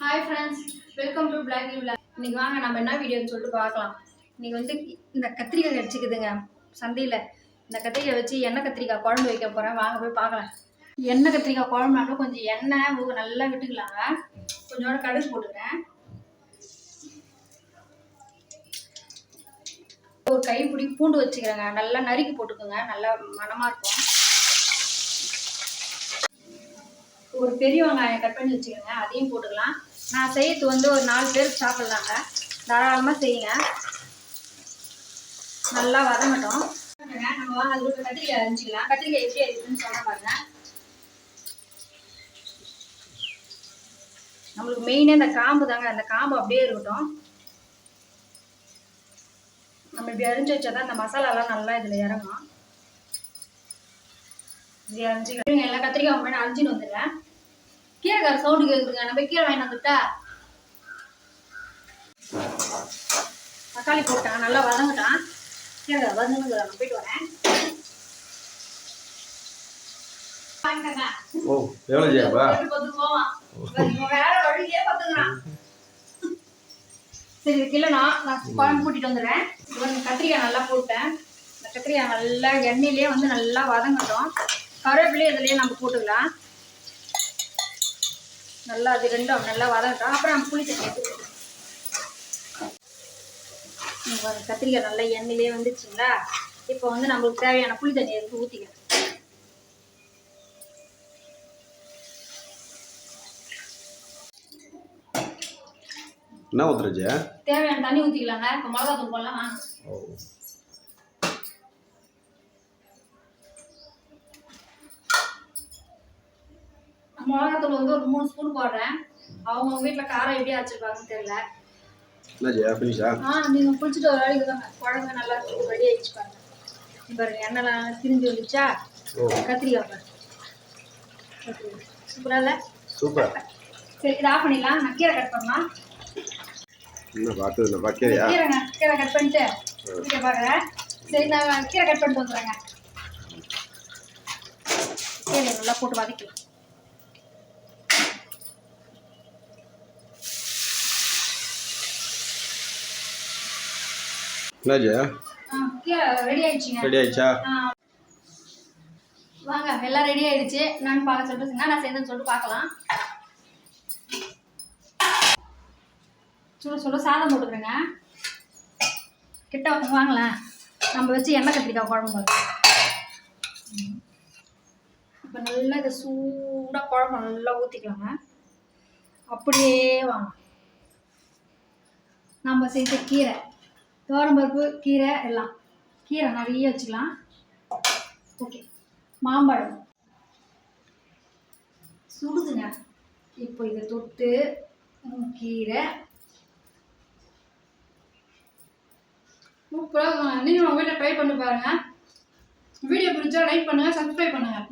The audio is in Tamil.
Hi friends, welcome to blog vlog. இன்னைக்கு வாங்க நம்ம என்ன வீடியோன்னு சொல்லிட்டு பார்க்கலாம். இன்னைக்கு வந்து இந்த கத்திரிக்காய் கிடச்சிக்குதுங்க சந்தையில். இந்த கத்திரிக்காய் வச்சு எண்ணெய் கத்திரிக்காய் குழம்பு வைக்க போகிறேன். வாங்க போய் பார்க்கலாம். எண்ணெய் கத்திரிக்காய் குழம்புனாலும் கொஞ்சம் எண்ணெய் நல்லா விட்டுக்கலாங்க. கொஞ்சோட கடுகு போட்டுக்கிறேன். ஒரு கைப்பிடி பூண்டு வச்சுக்கிறேங்க. நல்லா நறுக்கி போட்டுக்கோங்க, நல்லா மணமாக இருக்கும். ஒரு பெரிய வெங்காயம் கட் பண்ணி வச்சுக்கோங்க, அதையும் போட்டுக்கலாம். நான் செய்யறது வந்து ஒரு 4 பேருக்கு சாப்பிட்லாங்க. தாராளமாக செய்யுங்க. நல்லா வதங்கட்டும். நம்ம அதுக்கு கத்திரிக்காய் அரிஞ்சிக்கலாம். கத்திரிக்காய் எப்படி அரிக்குதுன்னு சொன்ன பாருங்க. நம்மளுக்கு மெயினே இந்த காம்பு தாங்க. அந்த காம்பு அப்படியே இருக்கட்டும். நம்ம இப்படி அரிஞ்சு வச்சாதான் இந்த மசாலாலாம் நல்லா இதில் இறங்கும். இப்படி அரிஞ்சிக்கலாம். எல்லா கத்திரிக்காய் மேலே அரிஞ்சின்னு வந்துடுறேன். கீரைக்கார சவுண்டு கேட்குதுங்க. நம்ம கீரை வாங்கி வந்துட்டா. தக்காளி போட்டான், நல்லா வதங்கிட்டான். கீரை வதங்குது, நான் போயிட்டு வரேன். வேற வழியே பார்த்துக்கிறான். சரி கிலோனா நான் குழம்பு கூட்டிட்டு வந்துடுறேன். கத்திரிக்காய் நல்லா போட்டேன். இந்த கத்திரிக்காய் நல்லா எண்ணெயிலே வந்து நல்லா வதங்கட்டும். கருவேப்பிலையும் இதுலேயே நம்ம போட்டுக்கலாம். நல்லா அது ரெண்டும் நல்லா வதங்கட்டும். அப்புறம் நம்ம புளி தண்ணி எடுத்துக்கலாம். கத்திரிக்காய் நல்லா எண்ணெயிலே வந்துச்சுங்களா? இப்போ வந்து நம்மளுக்கு தேவையான புளி தண்ணி எடுத்து ஊற்றிக்கலாம். என்ன ஊத்துறீங்க? தேவையான தண்ணி ஊற்றிக்கலாங்க. இப்போ மிளகாத்தூள் போடலாம். மிளகாத்தூள் வந்து ஒரு 3 ஸ்பூன் போடுறேன். அவங்க வீட்டில் காரம் எப்படி வச்சிருப்பாங்கன்னு தெரியல. நீங்க குளிச்சுட்டு ஒரு வேலைக்கு தாங்க. குழம்பு நல்லா ரெடி ஆயிடுச்சு பாருங்க. பாருங்க எண்ணெய்லாம் திரிஞ்சு வந்துச்சா? கத்திரிக்காய் பாருங்க. சூப்பரா இல்ல? சூப்பர். சரி இதை ஆஃப் பண்ணிடலாம். நான் கீரை கட் பண்ணலாம். கீரை கட் பண்ணிட்டு வீட்டை பார்க்குறேன். சரி நான் கீரை கட் பண்ணிட்டு வந்துடுறேங்க. கீரை நல்லா போட்டு வதக்கலாம். ரெடி ஆயிடுச்சா? வாங்க எல்லாம் ரெடி ஆயிடுச்சு. நான் பார்க்க சொல்லிட்டு நான் சேர்ந்து சொல்லிட்டு பார்க்கலாம். சொல்ல சாதம் போட்டுக்கிறேங்க. கிட்ட வாங்கலாம். நம்ம வச்சு எண்ணெய் கத்திரிக்காய் குழம்பு. இப்போ நல்லா இதை சூடாக குழம்பு நல்லா ஊற்றிக்கலாங்க. அப்படியே வாங்க. நம்ம செய்த கீரை, தோரம்பருப்பு, கீரை எல்லாம் கீரை நிறைய வச்சுக்கலாம். ஓகே, மாம்பழம் சுடுதுங்க. இப்போ இதை தொட்டு கீரை சூப்பராக. நீங்கள் உங்கள் வீட்டில் ட்ரை பண்ணி பாருங்கள். வீடியோ பிடிச்சா லைக் பண்ணுங்கள், சப்ஸ்கிரைப் பண்ணுங்கள்.